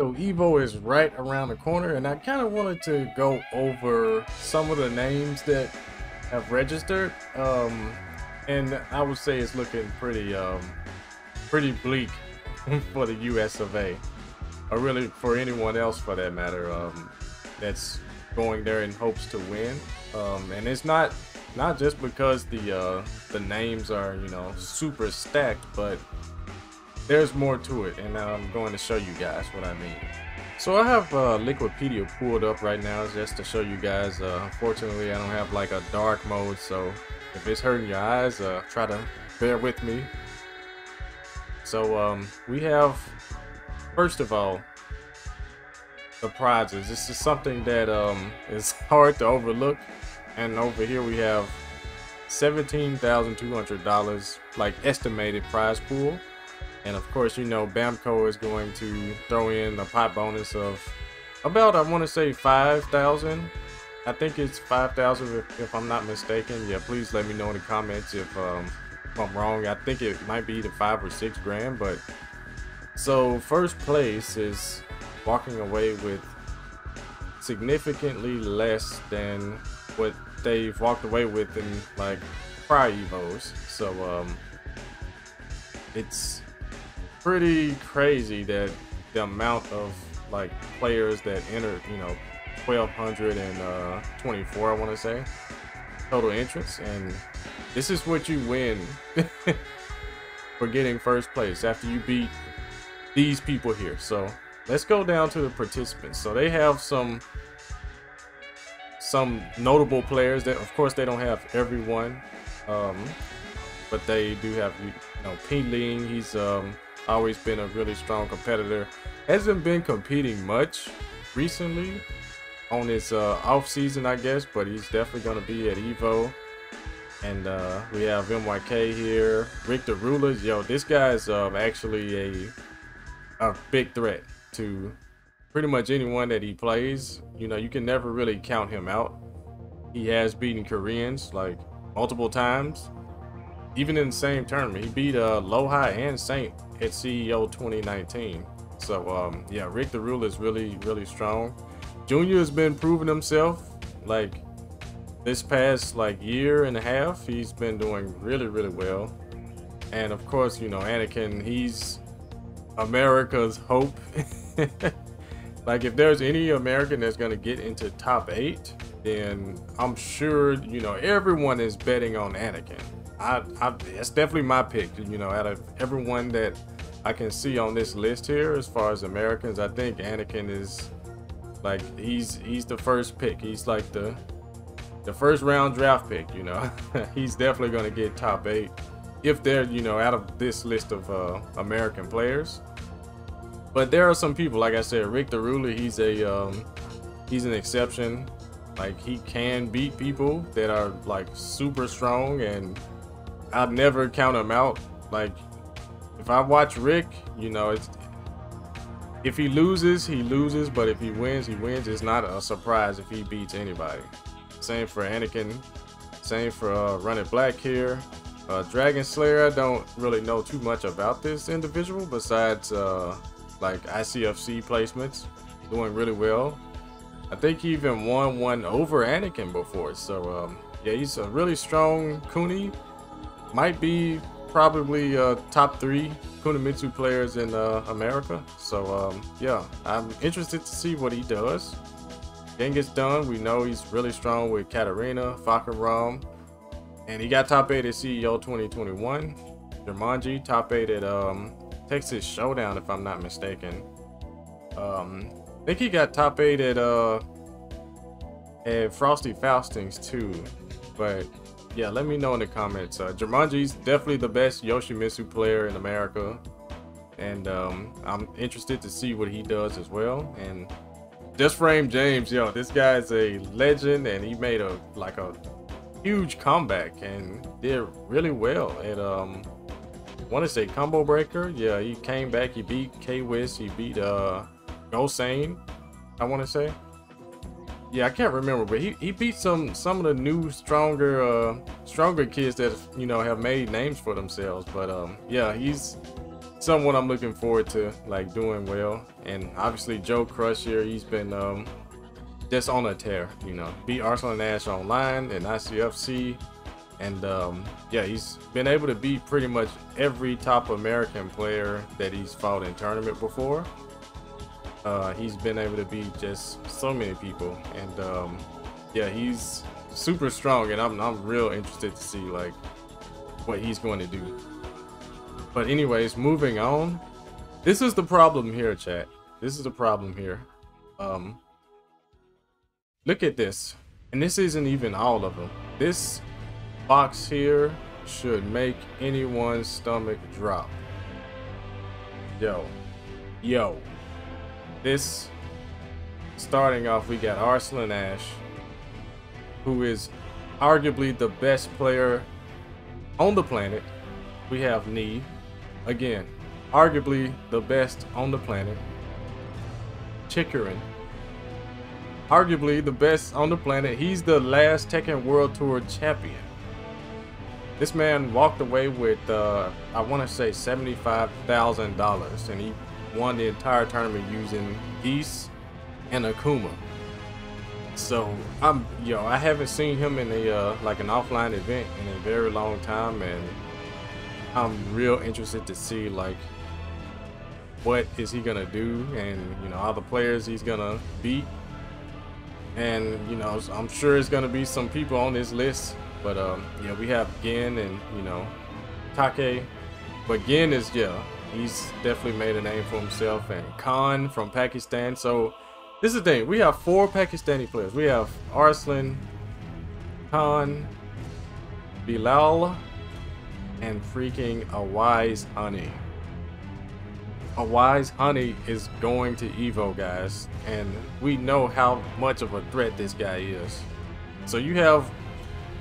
So Evo is right around the corner, and I kind of wanted to go over some of the names that have registered. And I would say it's looking pretty bleak for the US of A, or really for anyone else for that matter, that's going there in hopes to win. And it's not just because the names are, you know, super stacked, but there's more to it, and I'm going to show you guys what I mean. So I have Liquipedia pulled up right now just to show you guys. Unfortunately, I don't have like a dark mode, so if it's hurting your eyes, try to bear with me. So we have, first of all, the prizes. This is something that is hard to overlook, and over here we have $17,200 like estimated prize pool. And of course, you know, Bamco is going to throw in a pot bonus of about, I want to say 5,000. I think it's 5,000 if I'm not mistaken. Yeah, please let me know in the comments if I'm wrong. I think it might be either 5 or 6 grand. But so first place is walking away with significantly less than what they've walked away with in like prior Evos. So it's pretty crazy that the amount of like players that entered, you know, 1,224 I want to say total entrants, and this is what you win for getting first place after you beat these people here. So let's go down to the participants. So they have some notable players that, of course, they don't have everyone, but they do have, you know, Ling. He's always been a really strong competitor. Hasn't been competing much recently on his off season, I guess, but he's definitely going to be at Evo. And we have MYK here, Rick the Ruler. Yo, this guy's actually a big threat to pretty much anyone that he plays. You know, you can never really count him out. He has beaten Koreans like multiple times, even in the same tournament. He beat Lohi and Saint at CEO 2019. So yeah, Rick the Ruler is really strong. Junior has been proving himself like this past like year and a half. He's been doing really well. And of course, you know, Anakin, he's America's hope. Like, if there's any American that's gonna get into top 8, then I'm sure, you know, everyone is betting on Anakin. It's definitely my pick. You know, out of everyone that I can see on this list here, as far as Americans, I think Anakin is like, he's the first pick. He's like the first round draft pick. You know, he's definitely gonna get top 8 if they're, you know, out of this list of American players. But there are some people, like I said, Rick the Ruler. He's an exception. Like, he can beat people that are like super strong, and I'd never count him out. Like, if I watch Rick, you know, if he loses, he loses, but if he wins, he wins. It's not a surprise if he beats anybody. Same for Anakin, same for Run It Black here. Dragon Slayer, I don't really know too much about this individual besides like ICFC placements, doing really well. I think he even won one over Anakin before. So yeah, he's a really strong Kuni. Might be probably top 3 Kunimitsu players in America. So yeah, I'm interested to see what he does. Genghis Dunn, we know he's really strong with Katarina, Fakaram, and he got top 8 at CEO 2021. Jumanji, top 8 at Texas Showdown, if I'm not mistaken. I think he got top 8 at Frosty Faustings too. But yeah, let me know in the comments. Jumanji's definitely the best Yoshimitsu player in America, and I'm interested to see what he does as well. And Just Frame James, yo, this guy's a legend, and he made a huge comeback and did really well at I want to say Combo Breaker. Yeah, he came back, he beat K-Wiz, he beat Gosane, I want to say. Yeah, I can't remember, but he beat some of the new stronger kids that, you know, have made names for themselves. But yeah, he's someone I'm looking forward to like doing well. And obviously Joe Crush here, he's been just on a tear, you know. Beat Arsenal and Ash online and ICFC, and yeah, he's been able to beat pretty much every top American player that he's fought in tournament before. He's been able to beat just so many people, and yeah, he's super strong, and I'm real interested to see like what he's going to do. But anyways, moving on. This is the problem here, chat. This is the problem here. Look at this. And this isn't even all of them. This box here should make anyone's stomach drop. Yo. This, starting off, we got Arsenal and Ash, who is arguably the best player on the planet. We have Nee, again, arguably the best on the planet. Chikarin, arguably the best on the planet. He's the last Tekken World Tour champion. This man walked away with, I want to say $75,000, and he won the entire tournament using Geese and Akuma. So I haven't seen him in a like an offline event in a very long time, and I'm real interested to see like what is he gonna do, and you know, all the players he's gonna beat. And you know, I'm sure it's gonna be some people on this list, but yeah, we have Gen and, you know, Take, but Gen is, yeah, he's definitely made a name for himself, and Khan from Pakistan. So this is the thing, we have 4 Pakistani players. We have Arslan, Khan, Bilal, and freaking a Wise Honey. A Wise Honey is going to Evo, guys, and we know how much of a threat this guy is. So you have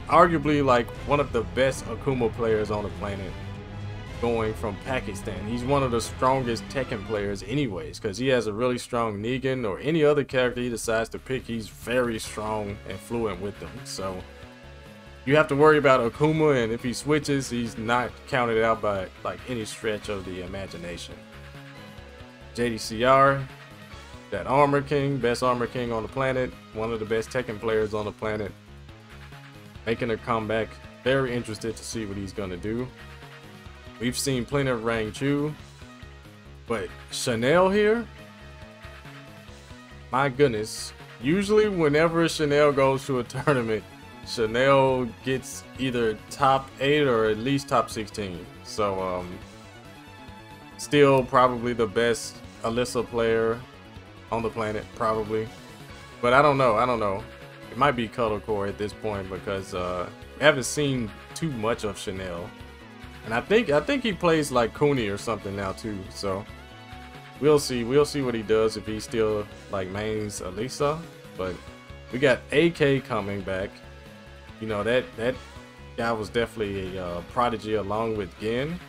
arguably like one of the best Akuma players on the planet going from Pakistan. He's one of the strongest Tekken players anyways, because he has a really strong Negan, or any other character he decides to pick, he's very strong and fluent with them. So you have to worry about Akuma, and if he switches, he's not counted out by like any stretch of the imagination. JDCR, that Armor King, best Armor King on the planet, one of the best Tekken players on the planet, making a comeback. Very interested to see what he's gonna do. We've seen plenty of Rang Chu, but Chanel here, my goodness. Usually whenever Chanel goes to a tournament, Chanel gets either top 8 or at least top 16. So still probably the best Alyssa player on the planet, probably. But I don't know. It might be Color Core at this point, because we haven't seen too much of Chanel. And I think he plays like Cooney or something now too. So we'll see what he does, if he still like mains Alyssa. But we got AK coming back. You know, that guy was definitely a prodigy along with Gen.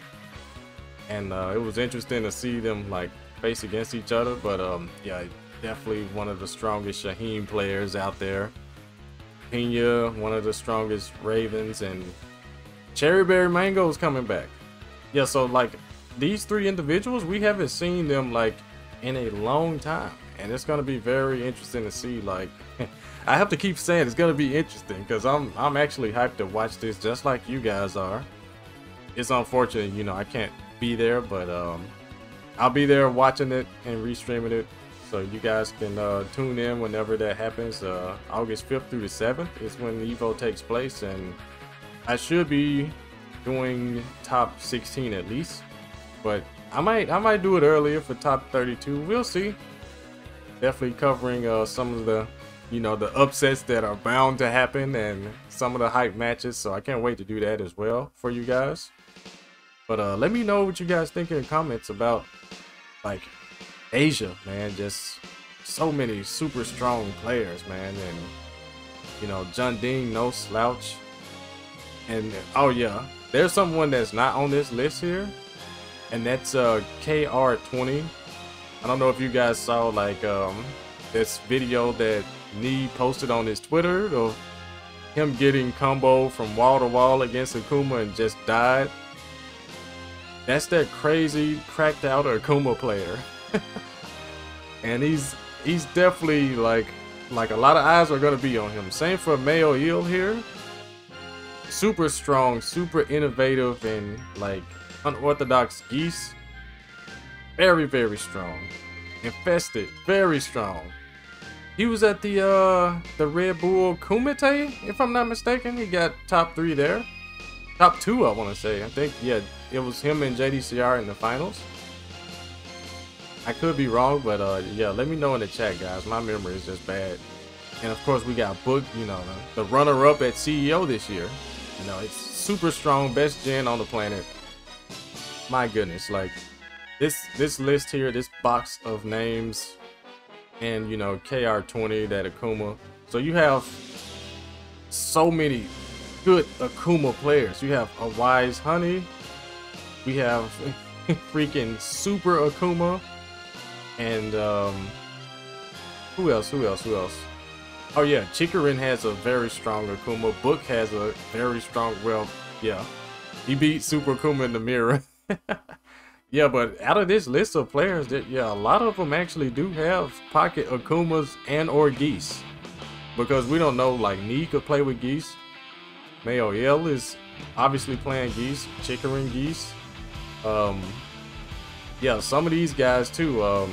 And it was interesting to see them like face against each other. But yeah, definitely one of the strongest Shaheen players out there. Pena, one of the strongest Ravens, and Cherryberry Mango's coming back. Yeah, so like these 3 individuals, we haven't seen them like in a long time, and it's gonna be very interesting to see. Like I have to keep saying it's gonna be interesting, because I'm actually hyped to watch this, just like you guys are. It's unfortunate, you know, I can't be there, but I'll be there watching it and restreaming it, so you guys can tune in whenever that happens. August 5th through the 7th is when the Evo takes place, and I should be doing top 16 at least, but I might do it earlier for top 32. We'll see. Definitely covering some of the, you know, the upsets that are bound to happen, and some of the hype matches. So I can't wait to do that as well for you guys. But let me know what you guys think in the comments about like Asia, man. Just so many super strong players, man, and you know, Junding, no slouch. And oh yeah, there's someone that's not on this list here, and that's KR20. I don't know if you guys saw like this video that Nee posted on his Twitter of him getting combo from wall to wall against Akuma and just died. That's that crazy cracked out Akuma player. And he's definitely like a lot of eyes are gonna be on him. Same for Mayo Eel here. Super strong, super innovative, and like unorthodox geese. Very, very strong. Infested, very strong. He was at the Red Bull Kumite, if I'm not mistaken. He got top 3 there. Top 2, I want to say. I think, yeah, it was him and JDCR in the finals. I could be wrong, but yeah, let me know in the chat, guys. My memory is just bad. And of course, we got Book, you know, the runner-up at CEO this year. You know, it's super strong, best gen on the planet. My goodness, like this list here, this box of names, and you know, KR20, that Akuma. So you have so many good Akuma players. You have a Wise Honey. We have freaking Super Akuma. And who else? Oh yeah, Chikarin has a very strong Akuma. Book has a very strong, well, yeah. He beat Super Akuma in the mirror. Yeah, but out of this list of players, that yeah, a lot of them actually do have pocket Akumas and or geese. Because we don't know, like, Nee could play with geese. Mayo Eel is obviously playing geese. Chikarin geese. Yeah, some of these guys too.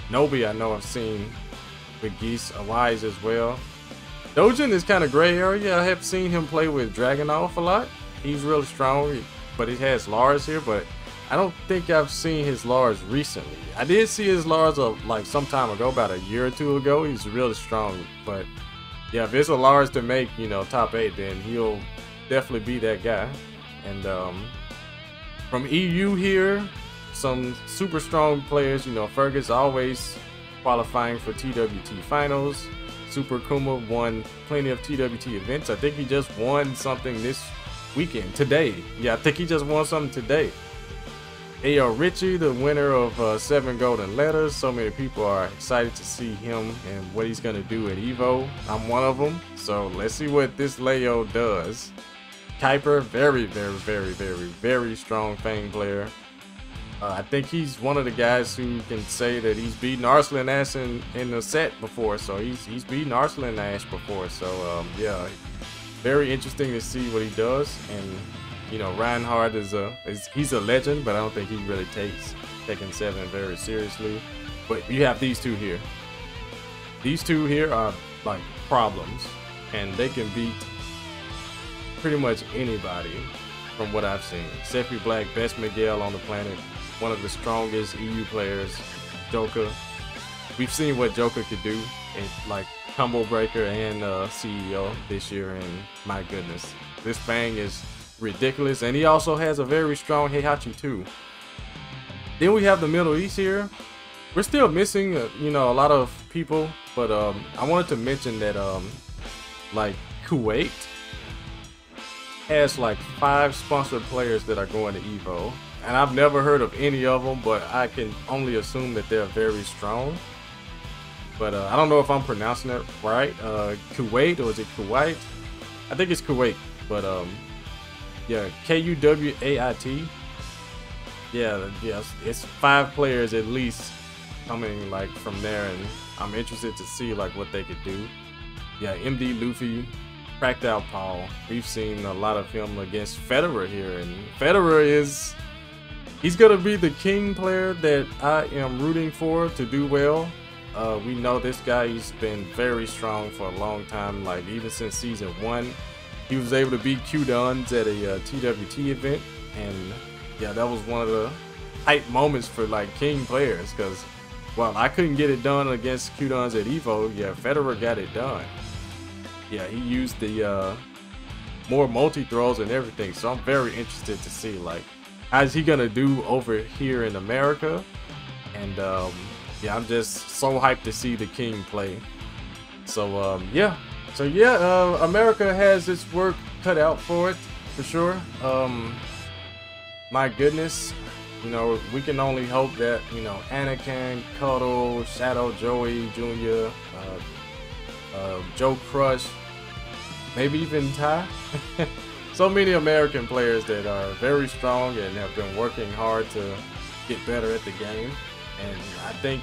Nobi, I know I've seen with geese. Wise as well. Dojin is kind of gray area. I have seen him play with Dragunov a lot. He's really strong, but he has Lars here, but I don't think I've seen his Lars recently. I did see his Lars like some time ago, about a year or 2 ago. He's really strong, but yeah, if it's a Lars to make, you know, top 8, then he'll definitely be that guy. And from EU here, some super strong players. You know, Fergus always qualifying for TWT finals. Super Kuma won plenty of TWT events. I think he just won something this weekend, today. Yeah, I think he just won something today. A.O. Richie, the winner of 7 golden letters. So many people are excited to see him and what he's going to do at EVO. I'm one of them. So let's see what this Leo does. Kuiper, very strong Fang player. I think he's one of the guys who can say that he's beaten Arslan Ash in the set before. So he's beaten Arslan Ash before. So yeah, very interesting to see what he does. And you know, Reinhardt he's a legend, but I don't think he really takes Tekken 7 very seriously. But you have these two here. These two here are like problems, and they can beat pretty much anybody from what I've seen. Sephi Black, best Miguel on the planet, one of the strongest EU players. Joker, we've seen what Joker could do in like Combo Breaker and CEO this year, and my goodness, this Fang is ridiculous. And he also has a very strong Heihachi too. Then we have the Middle East here. We're still missing you know, a lot of people, but I wanted to mention that like Kuwait has like 5 sponsored players that are going to EVO, and I've never heard of any of them, but I can only assume that they're very strong. But I don't know if I'm pronouncing it right. Kuwait, or is it Kuwait? I think it's Kuwait, but yeah, Kuwait. Yeah, it's 5 players at least coming like from there, and I'm interested to see like what they could do. Yeah, MD Luffy, cracked out Paul. We've seen a lot of him against Federer here, and Federer he's gonna be the king player that I am rooting for to do well. We know this guy, he's been very strong for a long time, like even since season 1. He was able to beat Q-Duns at a TWT event, and yeah, that was one of the hype moments for like king players, because well, I couldn't get it done against Q-Duns at EVO. Yeah, Federer got it done. Yeah, he used the more multi-throws and everything, so I'm very interested to see like how's he gonna do over here in America. And yeah, I'm just so hyped to see the king play. So yeah. So yeah, America has its work cut out for it, for sure. My goodness, you know, we can only hope that, you know, Anakin, Cuddle, Shadow Joey Jr., Joe Crush, maybe even Ty, so many American players that are very strong and have been working hard to get better at the game. And I think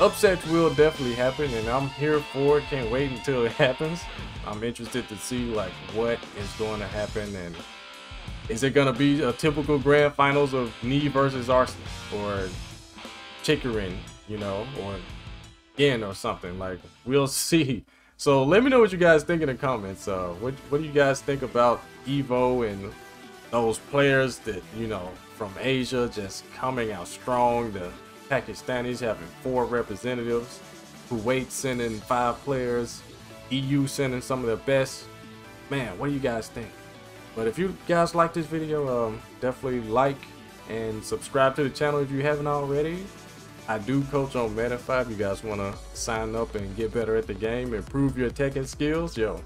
upsets will definitely happen, and I'm here for it. Can't wait until it happens. I'm interested to see like what is going to happen, and is it going to be a typical grand finals of Knee versus Arsenal or Chickering, you know, or Gen or something? Like, we'll see. So let me know what you guys think in the comments. What do you guys think about Evo and those players that, you know, from Asia just coming out strong? The Pakistanis having 4 representatives, Kuwait sending 5 players, EU sending some of their best. Man, what do you guys think? But if you guys like this video, definitely like and subscribe to the channel if you haven't already. I do coach on Metafy. If you guys want to sign up and get better at the game, improve your Tekken skills, yo,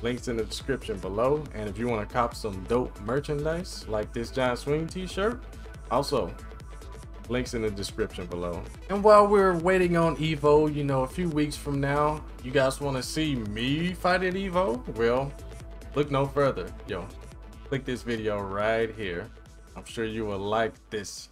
links in the description below. And if you want to cop some dope merchandise like this Giant Swing t-shirt, also links in the description below. And while we're waiting on Evo, you know, a few weeks from now, you guys want to see me fight at Evo? Well, look no further. Yo, click this video right here. I'm sure you will like this.